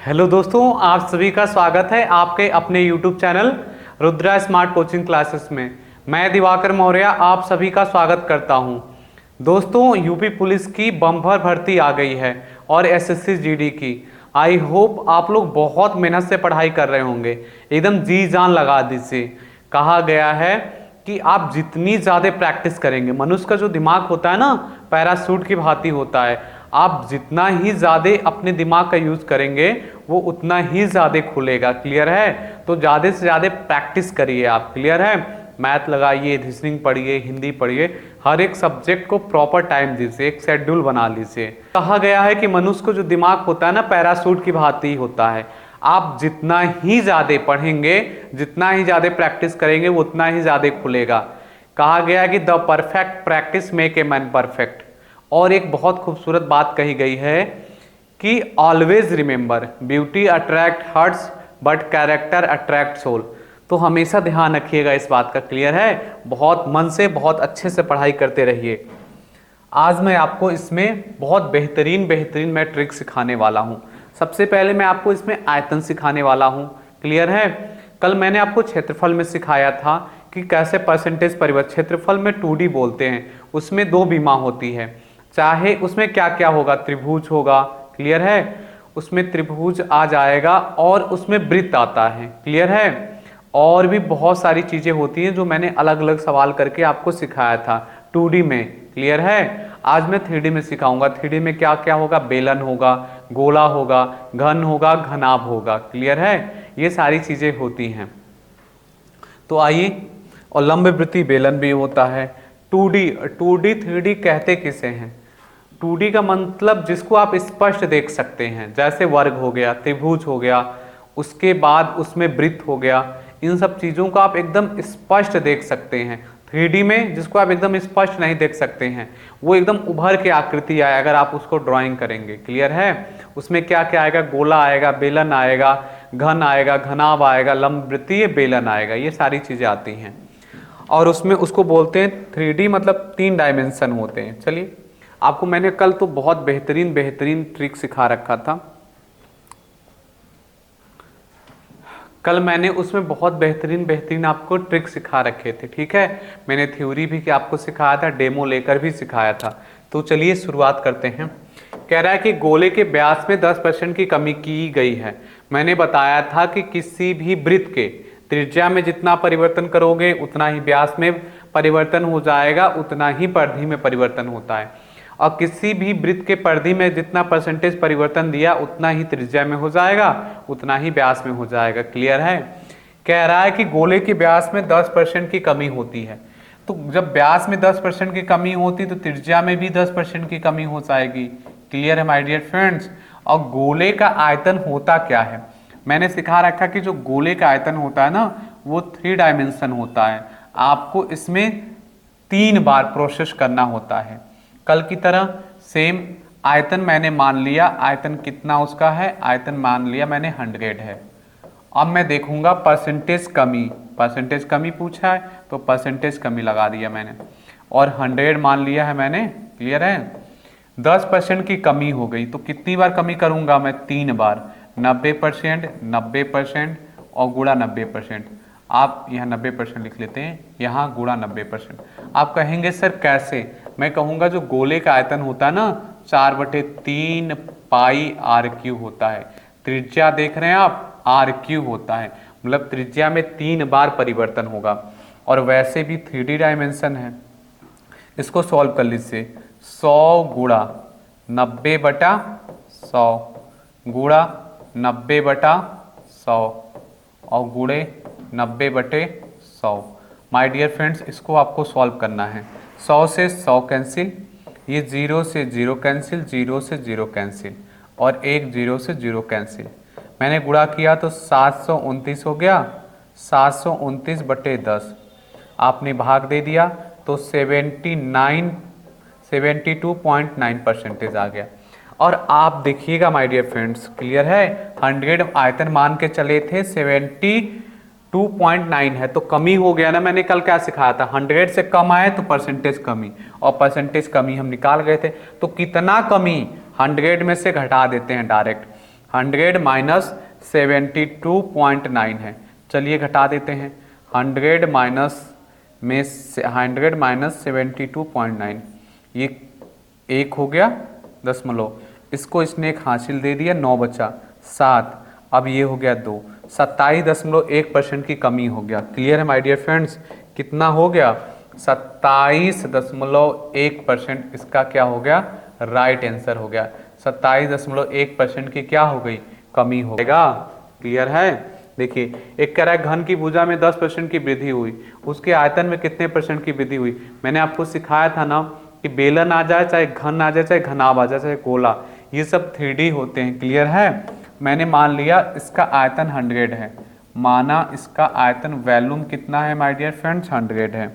Hello दोस्तों, आप सभी का स्वागत है आपके अपने YouTube channel Rudra smart coaching classes में। मैं दिवाकर मौर्य आप सभी का स्वागत करता हूं। दोस्तों, यूपी पुलिस की बम्पर भर्ती आ गई है और एसएससी जीडी की। आई होप आप लोग बहुत मेहनत से पढ़ाई कर रहे होंगे, एकदम जी जान लगा दीजिए। कहा गया है कि आप जितनी ज़्यादा प्रैक्टिस करेंगे, मनुष्य का जो दिमाग होता है ना, पैराशूट की भांति होता है। आप जितना ही ज़्यादा अपने दिमाग का यूज़ करेंगे वो उतना ही ज़्यादा खुलेगा। क्लियर है? तो ज़्यादा से ज़्यादा प्रैक्टिस करिए आप। क्लियर है? मैथ लगाइए, रीजनिंग पढ़िए, हिंदी पढ़िए, हर एक सब्जेक्ट को प्रॉपर टाइम दीजिए, एक शेड्यूल बना लीजिए। कहा गया है कि मनुष्य को जो दिमाग होता है ना, पैराशूट की भांति होता है। आप जितना ही ज़्यादा पढ़ेंगे, जितना ही ज़्यादा प्रैक्टिस करेंगे वो उतना ही ज़्यादा खुलेगा। कहा गया है कि the perfect practice make a man perfect. और एक बहुत खूबसूरत बात कही गई है कि always remember beauty attract hearts but character attract soul. तो हमेशा ध्यान रखिएगा इस बात का। क्लियर है? बहुत मन से, बहुत अच्छे से पढ़ाई करते रहिए। आज मैं आपको इसमें बहुत बेहतरीन मैं ट्रिक सिखाने वाला हूं। सबसे पहले मैं आपको इसमें आयतन सिखाने वाला हूं। क्लियर है? कल मैंने आपको क्षेत्रफल में सिखाया था कि कैसे परसेंटेज परिवर्तन, क्षेत्रफल में 2D बोलते हैं, उसमें दो बीमा होती है। चाहे उसमें क्या क्या होगा, त्रिभुज होगा। क्लियर है? उसमें त्रिभुज आ जाएगा और उसमें वृत्त आता है। क्लियर है? और भी बहुत सारी चीजें होती हैं जो मैंने अलग अलग सवाल करके आपको सिखाया था 2D में। क्लियर है? आज मैं 3D में सिखाऊंगा। 3D में क्या क्या होगा, बेलन होगा, गोला होगा, घन होगा, घनाभ होगा। क्लियर है? ये सारी चीजें होती हैं। तो आइए, और लंब वृत्तीय बेलन भी होता है। 2D 3D कहते किसे हैं? 2D का मतलब जिसको आप स्पष्ट देख सकते हैं, जैसे वर्ग हो गया, त्रिभुज हो गया, उसके बाद उसमें वृत्त हो गया। इन सब चीज़ों को आप एकदम स्पष्ट देख सकते हैं। 3D में जिसको आप एकदम स्पष्ट नहीं देख सकते हैं, वो एकदम उभर के आकृति आए अगर आप उसको ड्राइंग करेंगे। क्लियर है? उसमें क्या क्या आएगा, गोला आएगा, बेलन आएगा, घन आएगा, घनाभ आएगा, लंब वृत्तीय बेलन आएगा, ये सारी चीज़ें आती हैं। और उसमें उसको बोलते हैं 3D, मतलब 3 डायमेंशन होते हैं। चलिए, आपको मैंने कल तो बहुत बेहतरीन ट्रिक सिखा रखा था। कल मैंने उसमें बहुत बेहतरीन आपको ट्रिक सिखा रखे थे। ठीक है? मैंने थ्योरी भी आपको सिखाया था, डेमो लेकर भी सिखाया था। तो चलिए शुरुआत करते हैं। कह रहा है कि गोले के व्यास में 10% की कमी की गई है। मैंने बताया था कि किसी भी वृत्त के त्रिज्या में जितना परिवर्तन करोगे उतना ही व्यास में परिवर्तन हो जाएगा, उतना ही परिधि में परिवर्तन होता है। और किसी भी वृत्त के परिधि में जितना परसेंटेज परिवर्तन दिया उतना ही त्रिज्या में हो जाएगा, उतना ही व्यास में हो जाएगा। क्लियर है? कह रहा है कि गोले के व्यास में 10% की कमी होती है। तो जब व्यास में 10% की कमी होती तो त्रिज्या में भी 10% की कमी हो जाएगी। क्लियर है माय डियर फ्रेंड्स? और गोले का आयतन होता क्या है? मैंने सिखा रखा कि जो गोले का आयतन होता है ना, वो 3 डायमेंशन होता है। आपको इसमें 3 बार प्रोसेस करना होता है। कल की तरह सेम आयतन मैंने मान लिया, आयतन कितना उसका है, आयतन मान लिया मैंने 100 है। अब मैं देखूंगा परसेंटेज कमी पूछा है तो परसेंटेज कमी लगा दिया मैंने, और 100 मान लिया है मैंने। क्लियर है? 10% की कमी हो गई तो कितनी बार कमी करूंगा मैं? 3 बार। 90%, 90% और गुणा 90%। आप यहाँ 90% लिख लेते हैं, यहाँ गुणा 90%। आप कहेंगे सर कैसे? मैं कहूँगा जो गोले का आयतन होता है ना, 4/3 पाई r³ होता है। त्रिज्या देख रहे हैं आप, r³ होता है, मतलब त्रिज्या में 3 बार परिवर्तन होगा। और वैसे भी 3D डायमेंशन है। इसको सॉल्व कर लीजिए। 100 गुणा 90/100 गुणा 90/100 और गुणे 90/100। माय डियर फ्रेंड्स, इसको आपको सॉल्व करना है। 100 से 100 कैंसिल, ये 0 से 0 कैंसिल, 0 से 0 कैंसिल, और एक 0 से 0 कैंसिल। मैंने गुणा किया तो 729 हो गया। 729/10 आपने भाग दे दिया तो 72.9% आ गया। और आप देखिएगा माय डियर फ्रेंड्स, क्लियर है? 100 आयतन मान के चले थे, 72.9 है तो कमी हो गया ना। मैंने कल क्या सिखाया था? 100 से कम आए तो परसेंटेज कमी, और परसेंटेज कमी हम निकाल गए थे। तो कितना कमी 100 में से घटा देते हैं डायरेक्ट। 100 माइनस 72.9 है। चलिए घटा देते हैं। 100 माइनस 72.9, ये 1 हो गया दशमलव, इसको इसने एक हासिल दे दिया, 9 बचा, 7, अब ये हो गया 2, 27.1% की कमी हो गया। क्लियर है माय डियर फ्रेंड्स? कितना हो गया? 27.1% इसका क्या हो गया? राइट आंसर हो गया। 27.1% की क्या हो गई? कमी हो गया। क्लियर है? देखिए, एक कह रहा है घन की भुजा में 10% की वृद्धि हुई, उसके आयतन में कितने % की वृद्धि हुई? मैंने आपको सिखाया था ना कि बेलन आ जाए, चाहे घन आ जाए, चाहे घनाभ आ जाए, चाहे गोला, ये सब 3D होते हैं। क्लियर है? मैंने मान लिया इसका आयतन 100 है, माना इसका आयतन वॉल्यूम कितना है माय डियर फ्रेंड्स? 100 है।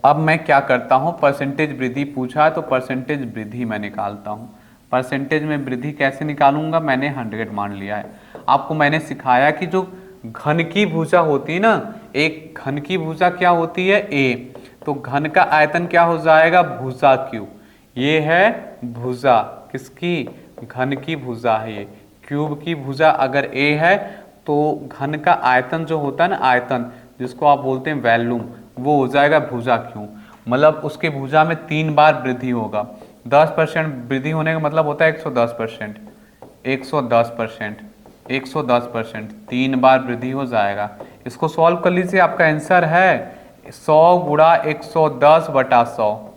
अब मैं क्या करता हूँ, परसेंटेज वृद्धि पूछा है तो परसेंटेज वृद्धि मैं निकालता हूँ। परसेंटेज में वृद्धि कैसे निकालूंगा? मैंने 100 मान लिया है। आपको मैंने सिखाया कि जो घन की भुजा होती है ना, एक घन की भुजा क्या होती है? ए, तो घन का आयतन क्या हो जाएगा? भुजा क्यूब। ये है भुजा, किसकी? घन की भुजा है ये। क्यूब की भुजा अगर ए है तो घन का आयतन जो होता है ना, आयतन जिसको आप बोलते हैं वॉल्यूम, वो हो जाएगा भुजा क्यूब। मतलब उसके भुजा में 3 बार वृद्धि होगा। 10% वृद्धि होने का मतलब होता है 110%, 110%, 110%, 3 बार वृद्धि हो जाएगा। इसको सॉल्व कर लीजिए, आपका आंसर है 100 गुणा 110/100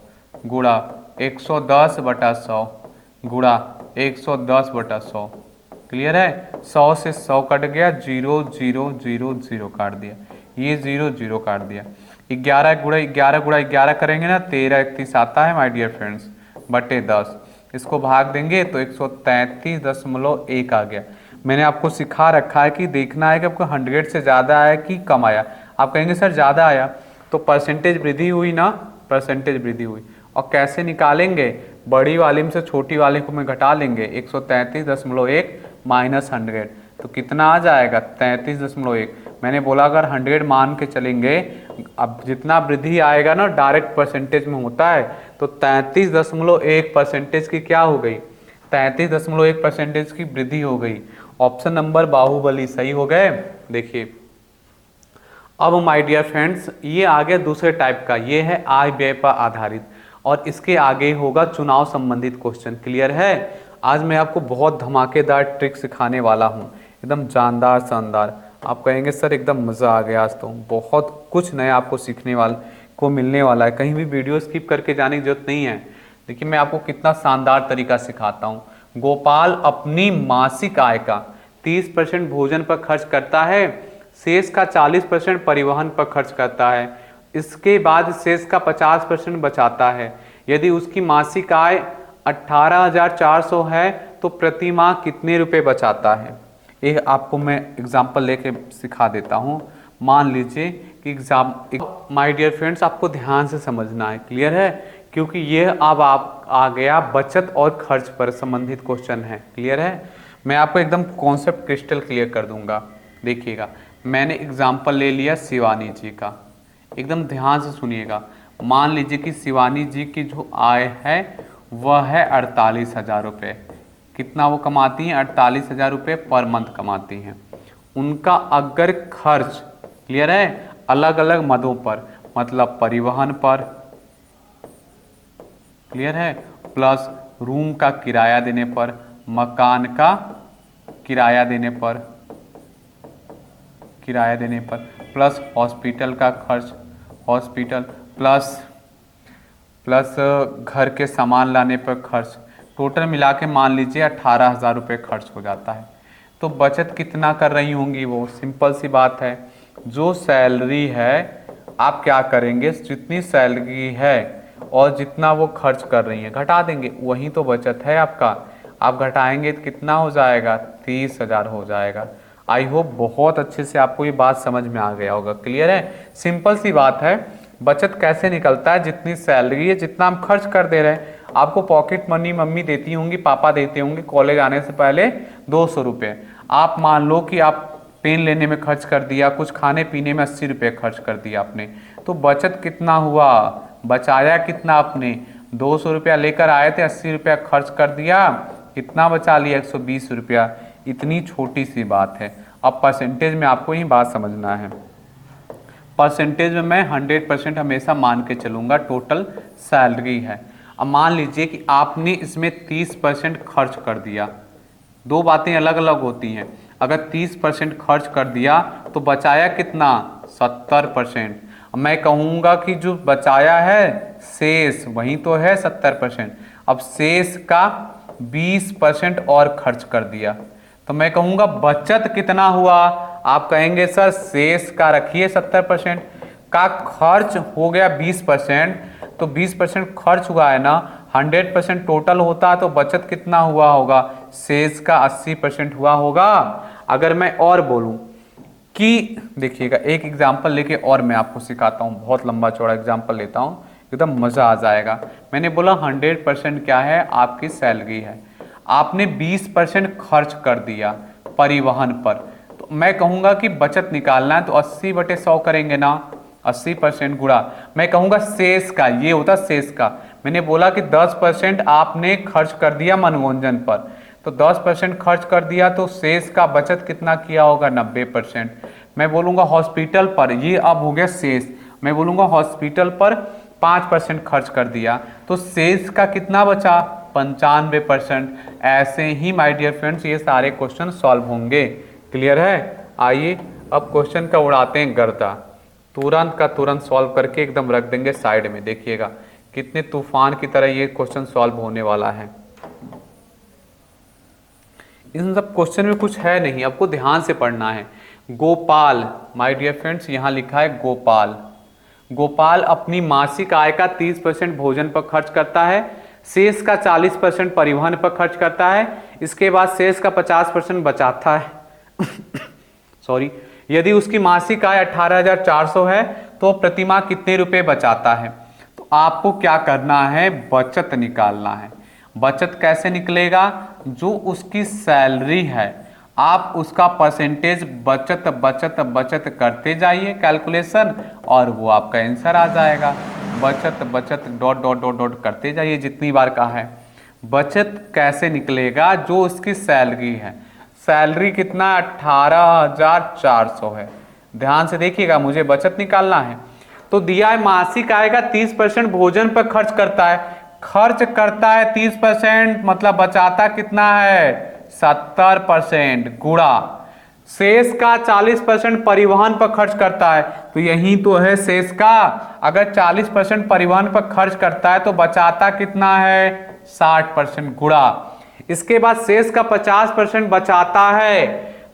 गुणा 110/100 गुणा 110/100। क्लियर है? 100 से 100 कट गया, 0 0 0 0 काट दिया, ये 0 0 काट दिया। 11 गुणा 11 करेंगे ना, 13 31 आता है माय डियर फ्रेंड्स, बटे 10। इसको भाग देंगे तो 133.1 आ गया। मैंने आपको सिखा रखा है कि देखना है कि आपको 100 से ज़्यादा आया कि कम आया। आप कहेंगे सर ज़्यादा आया, तो परसेंटेज वृद्धि हुई ना, परसेंटेज वृद्धि हुई। और कैसे निकालेंगे? बड़ी वाली से छोटी वाले को में घटा लेंगे, 133.1 माइनस 100, तो कितना आ जाएगा? 33.1। मैंने बोला अगर 100 मान के चलेंगे, अब जितना वृद्धि आएगा ना डायरेक्ट परसेंटेज में होता है, तो 33.1% की क्या हो गई? 33.1% की वृद्धि हो गई। ऑप्शन नंबर बाहुबली सही हो गए। देखिए, अब माय डियर फ्रेंड्स, ये आ गया दूसरे टाइप का, ये है आय व्यय पर आधारित, और इसके आगे होगा चुनाव संबंधित क्वेश्चन। क्लियर है? आज मैं आपको बहुत धमाकेदार ट्रिक सिखाने वाला हूँ, एकदम जानदार शानदार। आप कहेंगे सर एकदम मज़ा आ गया, आज तो बहुत कुछ नया आपको सीखने वाला को मिलने वाला है, कहीं भी वीडियो स्किप करके जाने की जरूरत नहीं है। देखिए मैं आपको कितना शानदार तरीका सिखाता हूँ। गोपाल अपनी मासिक आय का 30% भोजन पर खर्च करता है, शेष का 40% परिवहन पर खर्च करता है, इसके बाद शेष का 50% बचाता है। यदि उसकी मासिक आय 18,400 है तो प्रति माह कितने रुपए बचाता है? ये आपको मैं एग्जाम्पल लेके सिखा देता हूँ। मान लीजिए कि माय डियर फ्रेंड्स, आपको ध्यान से समझना है। क्लियर है? क्योंकि ये अब आप आ गया बचत और खर्च पर संबंधित क्वेश्चन है। क्लियर है? मैं आपको एकदम कॉन्सेप्ट क्रिस्टल क्लियर कर दूंगा। देखिएगा, मैंने एग्जाम्पल ले लिया शिवानी जी का, एकदम ध्यान से सुनिएगा। मान लीजिए कि शिवानी जी की जो आय है वह है 48,000 रुपये। कितना वो कमाती हैं? 48,000 रुपये पर मंथ कमाती हैं। उनका अगर खर्च, क्लियर है, अलग अलग मदों पर, मतलब परिवहन पर, क्लियर है, प्लस रूम का किराया देने पर, मकान का किराया देने पर, प्लस हॉस्पिटल का खर्च, हॉस्पिटल, प्लस घर के सामान लाने पर खर्च, टोटल मिला के मान लीजिए 18,000 रुपये खर्च हो जाता है। तो बचत कितना कर रही होंगी वो? सिंपल सी बात है, जो सैलरी है आप क्या करेंगे, जितनी सैलरी है और जितना वो खर्च कर रही हैं घटा देंगे, वही तो बचत है आपका। आप घटाएंगे तो कितना हो जाएगा? 30,000 हो जाएगा। आई होप बहुत अच्छे से आपको ये बात समझ में आ गया होगा। क्लियर है? सिंपल सी बात है। बचत कैसे निकलता है? जितनी सैलरी है, जितना हम खर्च कर दे रहे हैं। आपको पॉकेट मनी मम्मी देती होंगी, पापा देते होंगे कॉलेज आने से पहले 200 रुपये। आप मान लो कि आप पेन लेने में खर्च कर दिया, कुछ खाने पीने में 80 रुपये खर्च कर दिया आपने, तो बचत कितना हुआ? बचाया कितना आपने? 200 रुपया लेकर आए थे, 80 रुपया खर्च कर दिया, कितना बचा लिया 120 रुपया, इतनी छोटी सी बात है। अब परसेंटेज में आपको ही बात समझना है। परसेंटेज में मैं 100% हमेशा मान के चलूँगा टोटल सैलरी है। अब मान लीजिए कि आपने इसमें 30% खर्च कर दिया, दो बातें अलग अलग होती हैं। अगर 30% खर्च कर दिया तो बचाया कितना 70%। मैं कहूँगा कि जो बचाया है शेष वही तो है 70%। अब शेष का 20% और खर्च कर दिया तो मैं कहूँगा बचत कितना हुआ। आप कहेंगे सर शेष का रखिए 70% का खर्च हो गया 20%, तो 20% खर्च हुआ है ना, 100% टोटल होता है तो बचत कितना हुआ होगा, शेष का 80% हुआ होगा। अगर मैं और बोलूं कि देखिएगा एक एग्जांपल लेके और मैं आपको सिखाता हूं, बहुत लंबा चौड़ा एग्जांपल लेता हूं, एकदम मज़ा आ जाएगा। मैंने बोला 100% क्या है, आपकी सैलरी है, आपने 20% खर्च कर दिया परिवहन पर, तो मैं कहूँगा कि बचत निकालना है तो 80/100 करेंगे ना, 80% गुणा, मैं कहूँगा शेष का, ये होता शेष का। मैंने बोला कि 10% आपने खर्च कर दिया मनोरंजन पर, तो 10% खर्च कर दिया तो शेष का बचत कितना किया होगा 90%। मैं बोलूँगा हॉस्पिटल पर, ये अब हो गया शेष, मैं बोलूँगा हॉस्पिटल पर 5% खर्च कर दिया तो शेष का कितना बचा 95%। ऐसे ही माय डियर फ्रेंड्स ये सारे क्वेश्चन सॉल्व होंगे। क्लियर है? आइए अब क्वेश्चन का उड़ाते हैं गर्दा, तुरंत का तुरंत सॉल्व करके एकदम रख देंगे साइड में। देखिएगा कितने तूफान की तरह ये क्वेश्चन सॉल्व होने वाला है। इन सब क्वेश्चन में कुछ है नहीं, आपको ध्यान से पढ़ना है। गोपाल, माय डियर फ्रेंड्स यहाँ लिखा है गोपाल, गोपाल अपनी मासिक आय का 30% भोजन पर खर्च करता है, शेष का 40% परिवहन पर खर्च करता है, इसके बाद शेष का 50% बचाता है सॉरी, यदि उसकी मासिक आय 18,400 है तो प्रतिमाह कितने रुपए बचाता है। तो आपको क्या करना है, बचत निकालना है। बचत कैसे निकलेगा, जो उसकी सैलरी है आप उसका परसेंटेज बचत बचत बचत करते जाइए कैलकुलेशन, और वो आपका आंसर आ जाएगा। बचत बचत डॉट डॉट डॉट डॉट करते जाइए जितनी बार कहा है। बचत कैसे निकलेगा, जो उसकी सैलरी है, सैलरी कितना 18,400 है। ध्यान से देखिएगा, मुझे बचत निकालना है। तो दिया है मासिक आय का 30% भोजन पर खर्च करता है, खर्च करता है 30%, मतलब बचाता कितना है 70%, गुणा शेष का 40% परिवहन पर खर्च करता है, तो यही तो है शेष का। अगर 40% परिवहन पर खर्च करता है तो बचाता कितना है 60%, गुणा इसके बाद शेष का 50% बचाता है,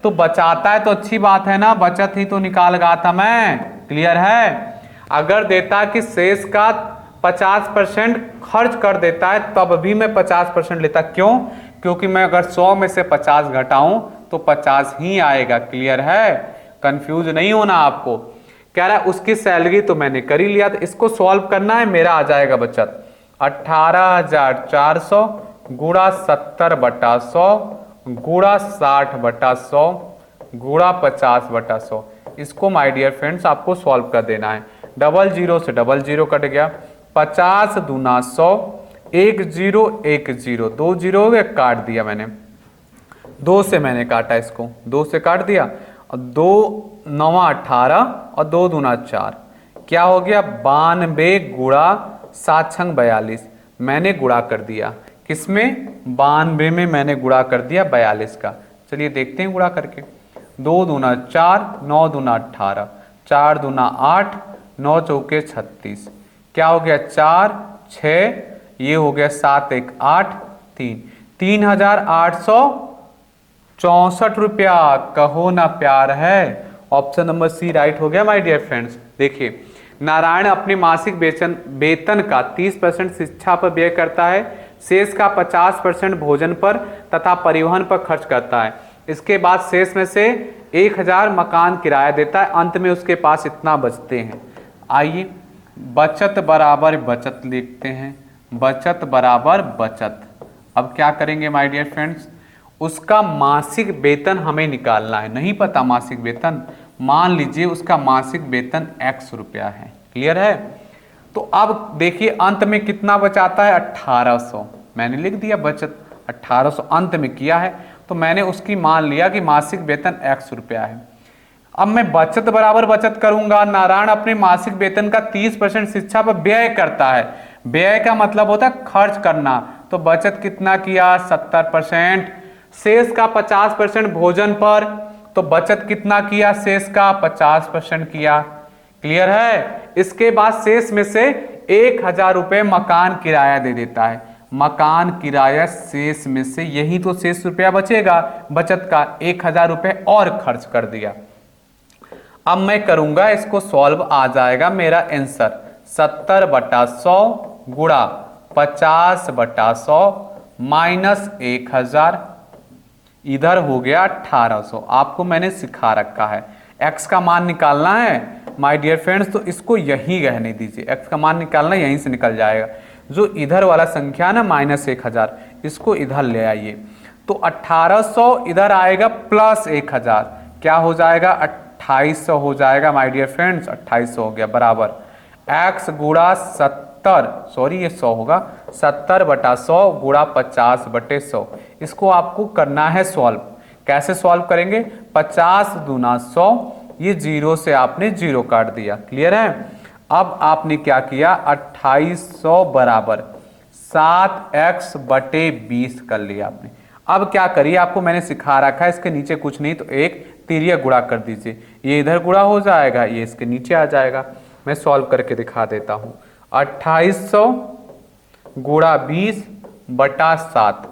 तो बचाता है तो अच्छी बात है ना, बचत ही तो निकाल गया था मैं। क्लियर है? अगर देता कि शेष का 50% खर्च कर देता है तब भी मैं 50% लेता, क्यों? क्योंकि मैं अगर 100 में से 50 घटाऊं तो 50 ही आएगा। क्लियर है? कंफ्यूज नहीं होना आपको। कह रहा है उसकी सैलरी तो मैंने कर ही लिया, तो इसको सॉल्व करना है, मेरा आ जाएगा बचत 18,400 गुणा 70/100 गुणा 60/100 गुणा 50/100। इसको माय डियर फ्रेंड्स आपको सॉल्व कर देना है। 00 से 00 कट गया, 50 दूना 100, 1 0 1 0, 2 0 हो गया, काट दिया मैंने, 2 से मैंने काटा, इसको 2 से काट दिया, और 2 9 18 और 2 दूना 4, क्या हो गया 92 गुणा 7 छंग 42। मैंने गुणा कर दिया किसमें, 92 में मैंने गुणा कर दिया 42 का। चलिए देखते हैं गुणा करके। 2 दूना 4, 9 दूना 18, 4 दूना 8, 9 चौके 36, क्या हो गया 4 6, ये हो गया 7 1 8 3, 3,864 रुपया। कहो Naa Pyaar Hai. Option number C right हो गया माय डियर फ्रेंड्स। देखिए नारायण अपने मासिक वेतन का 30% शिक्षा पर व्यय करता है, शेष का 50% भोजन पर तथा परिवहन पर खर्च करता है, इसके बाद शेष में से 1,000 मकान किराया देता है, अंत में उसके पास इतना बचते हैं। आइए बचत बराबर बचत लिखते हैं, बचत बराबर बचत। अब क्या करेंगे माय डियर फ्रेंड्स, उसका मासिक वेतन हमें निकालना है। नहीं पता मासिक वेतन, मान लीजिए उसका मासिक वेतन x रुपया है। क्लियर है? तो अब देखिए अंत में कितना बचाता है 1800, मैंने लिख दिया बचत 1800 अंत में किया है, तो मैंने उसकी मान लिया कि मासिक वेतन x रुपया है। अब मैं बचत बराबर बचत करूंगा। नारायण अपने मासिक वेतन का 30% शिक्षा पर व्यय करता है। व्यय का मतलब होता है खर्च करना, तो बचत कितना किया 70%। शेष का 50% भोजन पर, तो बचत कितना किया शेष का 50% किया। क्लियर है। इसके बाद शेष में से 1000 रुपये मकान किराया दे देता है। मकान किराया शेष में से, यही तो शेष रुपया बचेगा बचत का, 1000 रुपये और खर्च कर दिया। अब मैं करूंगा इसको सॉल्व, आ जाएगा मेरा आंसर 70/100 गुणा 50/100 माइनस 1000, इधर हो गया 1800। आपको मैंने सिखा रखा है x का मान निकालना है माय डियर फ्रेंड्स, तो इसको यहीं रहने दीजिए। x का मान निकालना यहीं से निकल जाएगा। जो इधर वाला संख्या ना -1000, इसको इधर ले आइए, तो 1800 इधर आएगा प्लस 1000, क्या हो जाएगा 2800 हो जाएगा माय डियर फ्रेंड्स। 2800 हो गया बराबर x गुणा 70, सॉरी ये 100 होगा, 70/100 गुणा 50/100। इसको आपको करना है सॉल्व। कैसे सॉल्व करेंगे, 50 दूना 100, ये 0 से आपने 0 काट दिया। क्लियर है। अब आपने क्या किया 2800 बराबर 7x/20 कर लिया आपने। अब क्या करिए, आपको मैंने सिखा रखा है, इसके नीचे कुछ नहीं तो एक तिर्यक गुणा कर दीजिए। ये इधर गुणा हो जाएगा, ये इसके नीचे आ जाएगा। मैं सॉल्व करके दिखा देता हूं। 2800 गुणा 20/7,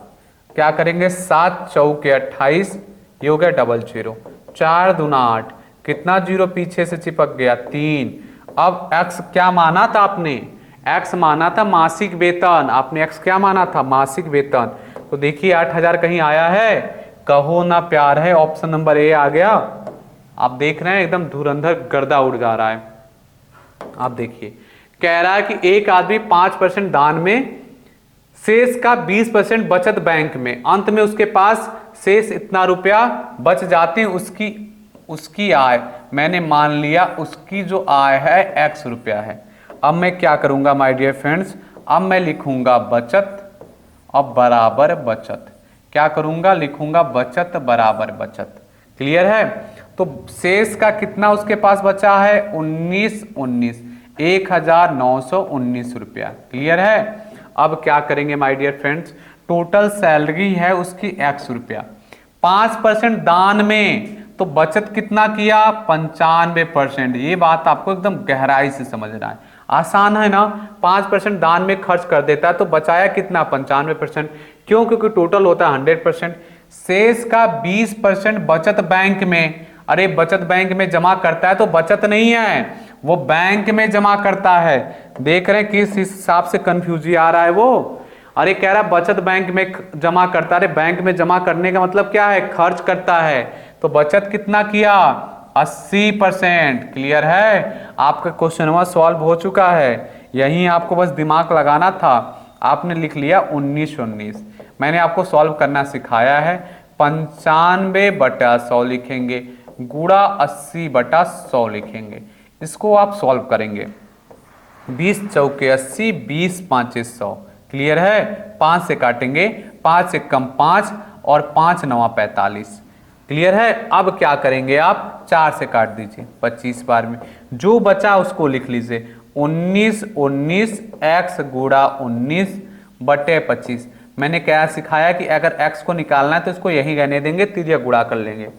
क्या करेंगे 7 चौके 28, ये हो गया 00, 4 दूना 8, कितना जीरो पीछे से चिपक गया 3। अब x क्या माना था आपने, x माना था मासिक वेतन। आपने x क्या माना था मासिक वेतन। तो देखिए 8000 कहीं आया है, कहो Naa Pyaar Hai, option number A आ गया। आप देख रहे हैं एकदम धुरंधर गर्दा उड़ जा रहा है। आप देखिए कह रहा है कि एक आदमी 5% दान में, शेष का 20% बचत बैंक में, अंत में उसके पास शेष इतना रुपया बच जाते हैं। उसकी आय मैंने मान लिया, उसकी जो आय है x रुपया है। अब मैं क्या करूंगा माय डियर फ्रेंड्स, अब मैं लिखूंगा बचत अब बराबर बचत। क्या करूंगा, लिखूंगा बचत बराबर बचत। क्लियर है। तो शेष का कितना उसके पास बचा है 1919 रुपया। क्लियर है। अब क्या करेंगे my dear friends, total salary है उसकी x रुपया, 5% दान में, तो बचत कितना किया 95%। ये बात आपको एकदम गहराई से समझना है, आसान है ना। 5% दान में खर्च कर देता है तो बचाया कितना 95%। क्यों, क्योंकि टोटल होता है 100%। शेष का 20% बचत बैंक में। अरे बचत बैंक में जमा करता है तो बचत नहीं है, वो बैंक में जमा करता है। देख रहे हैं किस हिसाब से कंफ्यूजन आ रहा है वो। अरे कह रहा बचत बैंक में जमा करता है। अरे बैंक में जमा करने का मतलब क्या है, खर्च करता है। तो बचत कितना किया 80%। क्लियर है। आपका क्वेश्चन सॉल्व हो चुका है, यहीं आपको बस दिमाग लगाना था। आपने लिख लिया 1919। मैंने आपको सॉल्व करना सिखाया है। 95/100 लिखेंगे, गुणा 80/100 लिखेंगे। इसको आप सॉल्व करेंगे। 20 चौके 80, 20 5 100। क्लियर है। 5 से काटेंगे, 5 से कम 5 और 5 9 45। क्लियर है। अब क्या करेंगे आप 4 से काट दीजिए 25 बार में, जो बचा उसको लिख लीजिए 19 x गुणा 19/25। मैंने क्या सिखाया कि अगर x को निकालना है तो इसको यहीं रहने देंगे, तिर्यक गुणा कर लेंगे।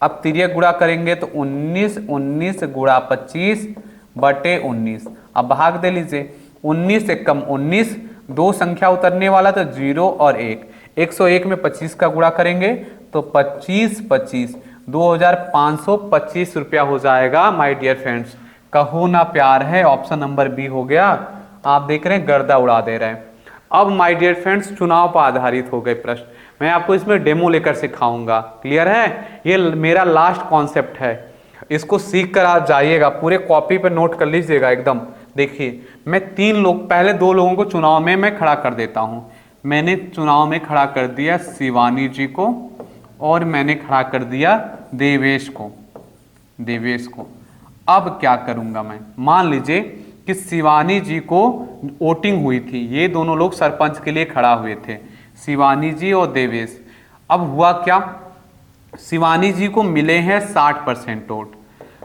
अब तिर्यक गुणा करेंगे तो 19 गुणा 25/19। अब भाग दे लीजिए, 19 से कम 19, दो संख्या उतरने वाला तो 0 और 1। 101 में 25 का गुणा करेंगे तो 25 25 2525 रुपया हो जाएगा माय डियर फ्रेंड्स। कहो Naa Pyaar Hai, option number B हो गया। आप देख रहे हैं गर्दा उड़ा दे रहे हैं। अब माय डियर फ्रेंड्स चुनाव पर आधारित हो गए प्रश्न, मैं आपको इसमें डेमो लेकर सिखाऊंगा। क्लियर है। ये मेरा लास्ट कॉन्सेप्ट है, इसको सीख कर आप जाइएगा, पूरे कॉपी पे नोट कर लीजिएगा एकदम। देखिए मैं 3 लोग, पहले 2 लोगों को चुनाव में मैं खड़ा कर देता हूं। मैंने चुनाव में खड़ा कर दिया शिवानी जी को और मैंने खड़ा कर दिया देवेश को। अब क्या करूंगा मैं, मान लीजिए कि शिवानी जी को वोटिंग हुई थी, ये दोनों लोग सरपंच के लिए खड़ा हुए थे। शिवानी जी और देवेश। अब हुआ क्या, शिवानी जी को मिले हैं 60% वोट,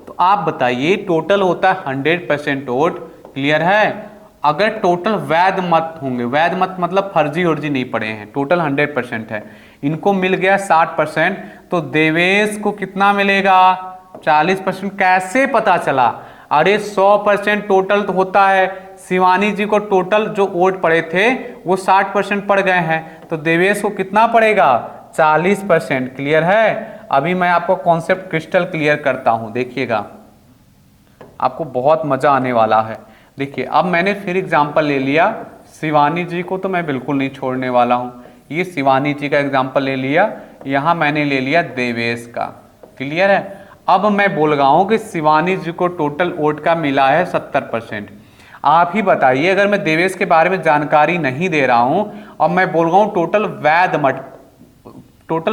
तो आप बताइए टोटल होता है 100% वोट, क्लियर है। अगर टोटल वैध मत होंगे, वैध मत मतलब फर्जी उर्जी नहीं पड़े हैं, टोटल 100% है, इनको मिल गया 60%, तो देवेश को कितना मिलेगा 40%। कैसे पता चला, अरे 100% टोटल तो होता है, शिवानी जी को टोटल जो वोट पड़े थे वो 60% पड़ गए हैं, तो देवेश को कितना पड़ेगा 40%, क्लियर है। अभी मैं आपको कॉन्सेप्ट क्रिस्टल क्लियर करता हूं, देखिएगा आपको बहुत मजा आने वाला है। देखिए अब मैंने फिर एग्जांपल ले लिया, शिवानी जी को तो मैं बिल्कुल नहीं छोड़ने वाला हूं, ये शिवानी जी का एग्जांपल ले लिया, यहां मैंने ले लिया देवेश का, क्लियर है। अब मैं बोल रहा हूं कि शिवानी जी को टोटल वोट का मिला है 70%। आप ही बताइए, अगर मैं देवेश के बारे में जानकारी नहीं दे रहा हूं और मैं बोल रहा हूं टोटल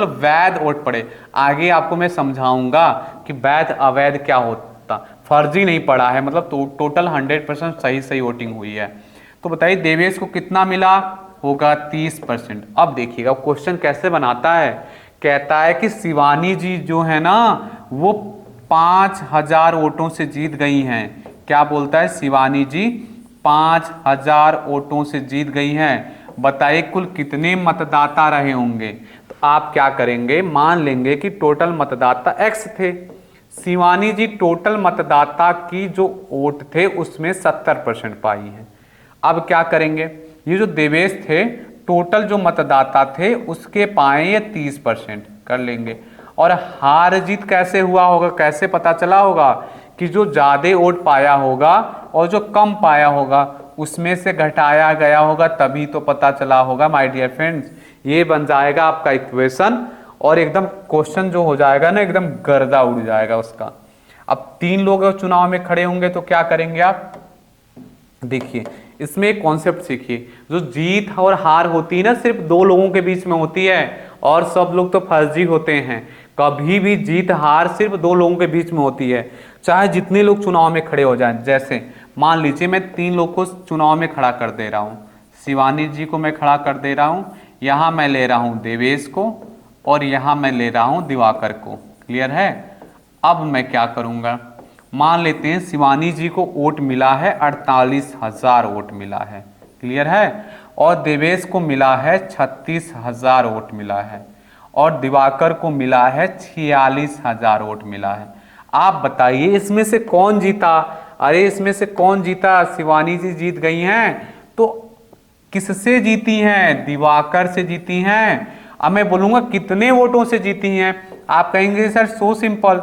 वैध वोट पड़े, आगे आपको मैं समझाऊंगा कि वैध अवैध क्या होता, फर्जी नहीं पड़ा है, मतलब टोटल 100% सही वोटिंग हुई है। तो बताइए देवेश को कितना मिला होगा 30%। अब देखिएगा क्वेश्चन कैसे बनाता है, कहता है कि शिवानी जी जो है ना वो 5000 वोटों से जीत गई हैं। क्या बोलता है, शिवानी जी 5000 वोटों से जीत गई हैं, बताइए कुल कितने मतदाता रहे होंगे। तो आप क्या करेंगे, मान लेंगे कि टोटल मतदाता X थे, शिवानी जी टोटल मतदाता की जो वोट थे उसमें 70% पाई है। अब क्या करेंगे, ये जो देवेश थे टोटल जो मतदाता थे उसके पाए ये 30% कर लेंगे। और हार जीत कैसे हुआ होगा, कैसे पता चला होगा कि जो ज्यादा वोट पाया होगा और जो कम पाया होगा उसमें से घटाया गया होगा, तभी तो पता चला होगा माय डियर फ्रेंड्स। ये बन जाएगा आपका इक्वेशन और एकदम क्वेश्चन जो हो जाएगा ना एकदम गर्दा उड़ जाएगा उसका। अब 3 लोग चुनाव में खड़े होंगे तो क्या करेंगे आप, देखिए इसमें एक कॉन्सेप्ट सीखिए, जो जीत और हार होती है ना सिर्फ 2 लोगों के बीच में होती है और सब लोग तो फर्जी होते हैं। कभी भी जीत हार सिर्फ 2 लोगों के बीच में होती है, चाहे जितने लोग चुनाव में खड़े हो जाएं। जैसे मान लीजिए मैं 3 लोग को चुनाव में खड़ा कर दे रहा हूं, शिवानी जी को मैं खड़ा कर दे रहा हूं, यहां मैं ले रहा हूं देवेश को और यहां मैं ले रहा हूं दिवाकर को, क्लियर है। अब मैं क्या करूंगा, मान लेते हैं शिवानी जी को वोट मिला है 48,000 वोट मिला है, क्लियर है, और देवेश को मिला है 36,000 वोट मिला है और दिवाकर को मिला है 46,000 वोट मिला है। आप बताइए इसमें से कौन जीता, अरे इसमें से कौन जीता, शिवानी जी जीत गई हैं, तो किससे जीती हैं, दिवाकर से जीती हैं। अब मैं बोलूंगा कितने वोटों से जीती हैं, आप कहेंगे सर सो सिंपल,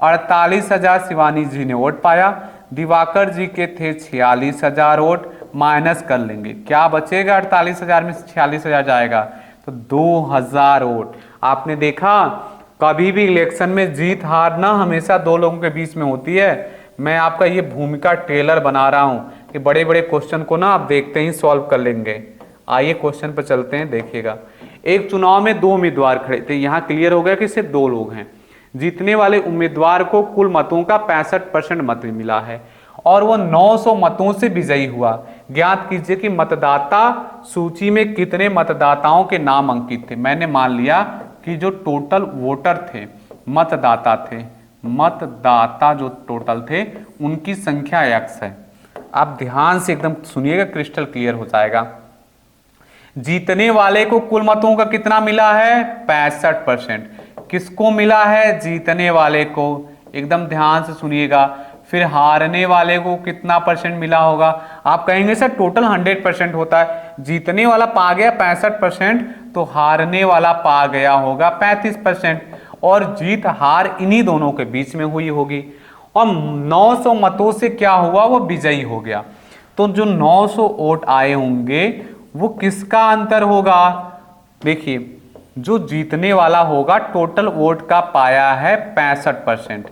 48,000 शिवानी जी ने वोट पाया, दिवाकर जी के थे 46,000 वोट, माइनस कर लेंगे क्या बचेगा, 48,000 में 46,000 जाएगा तो 2,000 वोट। आपने देखा कभी भी इलेक्शन में जीत हार ना हमेशा 2 लोगों के बीच में होती है। मैं आपका ये भूमिका टेलर बना रहा हूं कि बड़े बड़े क्वेश्चन को ना आप देखते ही सॉल्व कर लेंगे। आइए क्वेश्चन पर चलते हैं, देखिएगा एक चुनाव में 2 उम्मीदवार खड़े थे, यहां क्लियर हो गया कि सिर्फ 2 लोग हैं। जीतने वाले उम्मीदवार को कुल मतों का 65% मत मिला है और वो 900 मतों से विजयी हुआ। ज्ञात कीजिए कि मतदाता सूची में कितने मतदाताओं के नाम अंकित थे। मैंने मान लिया कि जो टोटल वोटर थे, मतदाता थे, मतदाता जो टोटल थे उनकी संख्या X है। आप ध्यान से एकदम सुनिएगा, क्रिस्टल क्लियर हो जाएगा। जीतने वाले को कुल मतों का कितना मिला है 65%, किसको मिला है, जीतने वाले को, एकदम ध्यान से सुनिएगा। फिर हारने वाले को कितना परसेंट मिला होगा, आप कहेंगे सर टोटल 100% होता है, जीतने वाला पा गया 65% तो हारने वाला पा गया होगा 35%, और जीत हार इन्हीं दोनों के बीच में हुई होगी। और 900 मतों से क्या हुआ, वो विजयी हो गया। तो जो 900 वोट आए होंगे वो किसका अंतर होगा, देखिए जो जीतने वाला होगा टोटल वोट का पाया है 65%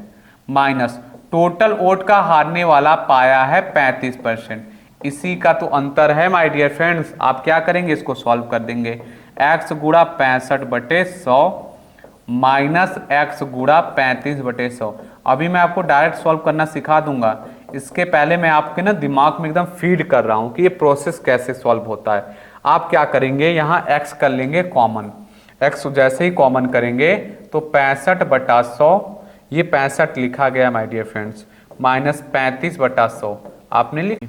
माइनस टोटल वोट का हारने वाला पाया है 35%, इसी का तो अंतर है माय डियर फ्रेंड्स। आप क्या करेंगे, इसको सॉल्व कर देंगे, x गुड़ा 65/100 माइनस x गुड़ा 35/100। अभी मैं आपको डायरेक्ट सॉल्व करना सिखा दूंगा, इसके पहले मैं आपके ना दिमाग में एकदम फीड कर रहा हूं कि ये प्रोसेस कैसे सॉल्व होता है। आप क्या करेंगे, यहाँ x कर लेंगे कॉमन। x जैसे ही कॉमन करेंगे तो 65/100, ये 65 लिखा गया माय डियर फ्रेंड्स, माइनस 35/100 आपने लिख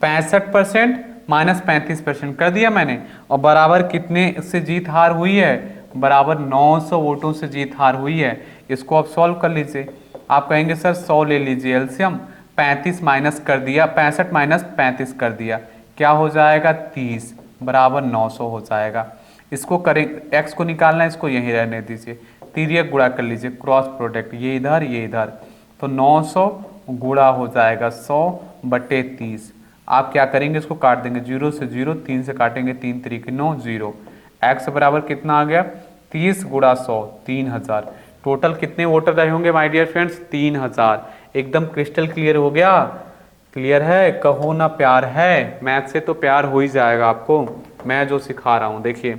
65% माइनस 35% कर दिया मैंने। और बराबर कितने से जीत हार हुई है, बराबर 900 वोटों से जीत हार हुई है। इसको आप सॉल्व कर लीजिए। आप कहेंगे सर 100 ले लीजिए एलसीएम, 35 माइनस कर दिया, 65 माइनस 35 कर दिया, क्या हो जाएगा 30 बराबर 900 हो जाएगा। इसको करें, x को निकालना है, इसको यहीं रहने दीजिए, तिर्यक गुणा कर लीजिए, क्रॉस प्रोडक्ट, ये इधर, तो 900 गुणा हो जाएगा 100/30। आप क्या करेंगे, इसको काट देंगे, 0 से 0, 3 से काटेंगे, 3 3 9 0। x बराबर कितना आ गया, 30 गुणा 100, 3000। टोटल कितने वोटर रहे होंगे माय डियर फ्रेंड्स, 3000। एकदम क्रिस्टल क्लियर हो गया। क्लियर है, कहो ना प्यार है। मैथ से तो प्यार हो ही जाएगा आपको, मैं जो सिखा रहा हूं। देखिए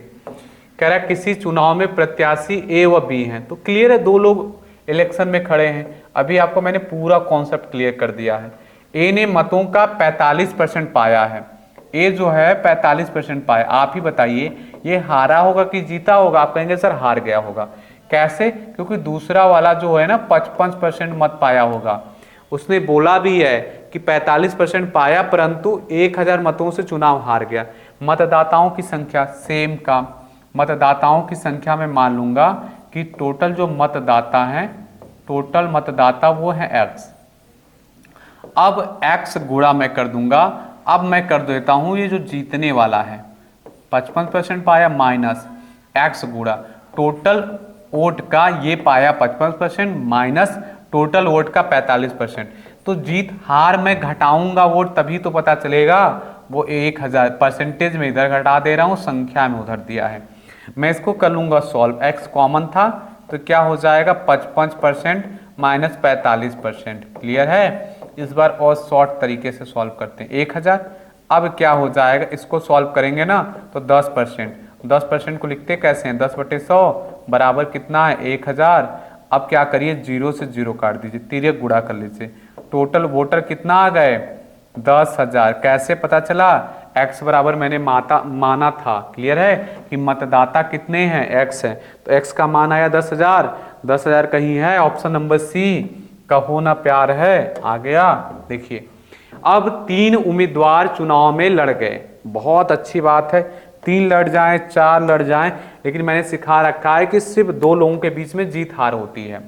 कह रहा है किसी चुनाव में प्रत्याशी ए व बी हैं, तो क्लियर है, दो लोग इलेक्शन में खड़े हैं। अभी आपको मैंने पूरा कॉन्सेप्ट क्लियर कर दिया है। ए ने मतों का 45% पाया है, ए जो है 45% पाया। आप ही बताइए ये हारा होगा कि जीता होगा। आप कहेंगे सर हार गया होगा। कैसे, क्योंकि दूसरा वाला जो है ना 55% मत पाया होगा। उसने बोला भी है कि 45% पाया परंतु 1000 मतों से चुनाव हार गया। मतदाताओं की संख्या सेम का, मतदाताओं की संख्या में मान लूंगा कि टोटल जो मतदाता हैं, टोटल मतदाता वो है x। अब x गुणा मैं कर दूंगा। अब मैं कर देता हूं ये जो जीतने वाला है 55% पाया माइनस x गुणा टोटल वोट का, ये पाया 55% माइनस टोटल वोट का 45%। तो जीत हार में घटाऊंगा वोट तभी तो पता चलेगा। वो 1000 परसेंटेज में इधर घटा दे रहा हूं, संख्या में उधर दिया है। मैं इसको कर लूंगा सॉल्व, x कॉमन था तो क्या हो जाएगा 55% माइनस 45%। क्लियर है। इस बार और शॉर्ट तरीके से सॉल्व करते हैं। 1000 अब क्या हो जाएगा, इसको सॉल्व करेंगे ना तो 10% को लिखते कैसे हैं, 10/100 बराबर कितना है 1000। अब क्या करिए 0 से 0 काट दीजिए, तिर्यक गुणा कर लीजिए। टोटल वोटर कितना आ गए 10,000। कैसे पता चला, x बराबर मैंने माना था। क्लियर है कि मतदाता कितने हैं, x है, तो x का मान आया 10,000। 10,000 कहीं है, ऑप्शन नंबर सी, कहो ना प्यार है, आ गया। देखिए अब 3 उम्मीदवार चुनाव में लड़ गए, बहुत अच्छी बात है। 3 लड़ जाएं, 4 लड़ जाएं, लेकिन मैंने सिखा रखा है कि सिर्फ 2 लोगों के बीच में जीत हार होती है।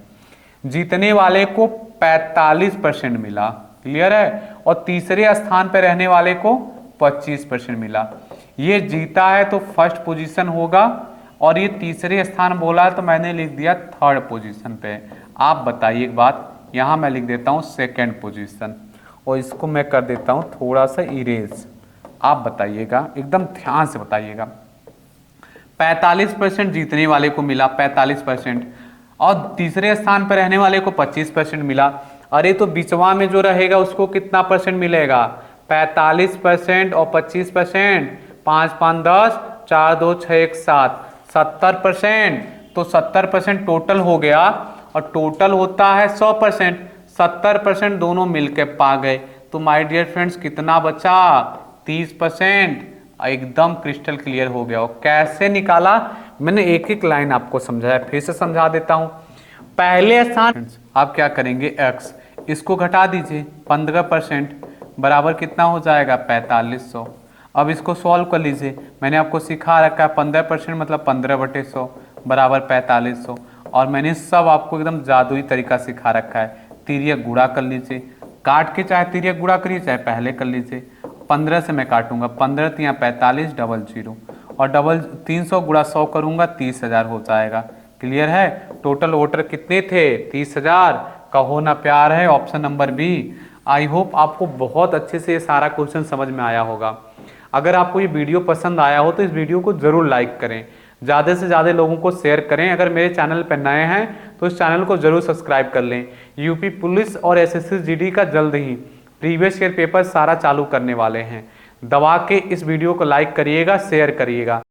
जीतने वाले को 45% मिला, क्लियर है, और तीसरे स्थान पर रहने वाले को 25% मिला। ये जीता है तो फर्स्ट पोजीशन होगा, और ये तीसरे स्थान बोला तो मैंने लिख दिया थर्ड पोजीशन पे। आप बताइए एक बात, यहाँ मैं लिख देता हूँ सेकेंड पोजीशन, और इसको मैं कर देता हूँ थोड़ा सा इरेज। आप बताइएगा, एकदम ध्यान से बताइएगा। 45% जीतने वाले को मिला 45%, और तीसरे स्थान पर रहने वाले को 25% मिला। अरे तो बिचवा में जो रहेगा उसको कितना परसेंट मिलेगा, 45% और 25%, 5 5 10, 4 2 6 1 7, 70%। तो 70% टोटल हो गया, और टोटल होता है 100%। 70% दोनों मिलकर पा गए, तो माय डियर फ्रेंड्स कितना बचा 30%। एकदम क्रिस्टल क्लियर हो गया। और कैसे निकाला, मैंने एक एक लाइन आपको समझाया, फिर से समझा देता हूं। पहले स्थान आप क्या करेंगे x, इसको घटा दीजिए 15% बराबर कितना हो जाएगा 4500। अब इसको सॉल्व कर लीजिए, मैंने आपको सिखा रखा है 15% मतलब 15/100 बराबर 4500। और मैंने सब आपको एकदम जादुई तरीका सिखा रखा है, तिर्यक गुणा कर लीजिए, काट के चाहे तिर्यक गुणा करिए चाहे पहले कर लीजिए। 15 से मैं काटूंगा, 15 तिया 45 डबल 0, और डबल 300 गुणा 100 करूंगा 30,000 हो जाएगा। क्लियर है। टोटल वोटर कितने थे 30,000। कहो Naa Pyaar Hai, option number B. I hope आपको बहुत अच्छे से ये सारा क्वेश्चन समझ में आया होगा। अगर आपको ये वीडियो पसंद आया हो तो इस वीडियो को जरूर लाइक करें, ज़्यादा से ज़्यादा लोगों को शेयर करें। अगर मेरे चैनल पर नए हैं तो इस चैनल को जरूर सब्सक्राइब कर लें। यूपी पुलिस और एसएससी जीडी का जल्द ही प्रीवियस ईयर पेपर सारा चालू करने वाले हैं। दबा के इस वीडियो को लाइक करिएगा, शेयर करिएगा।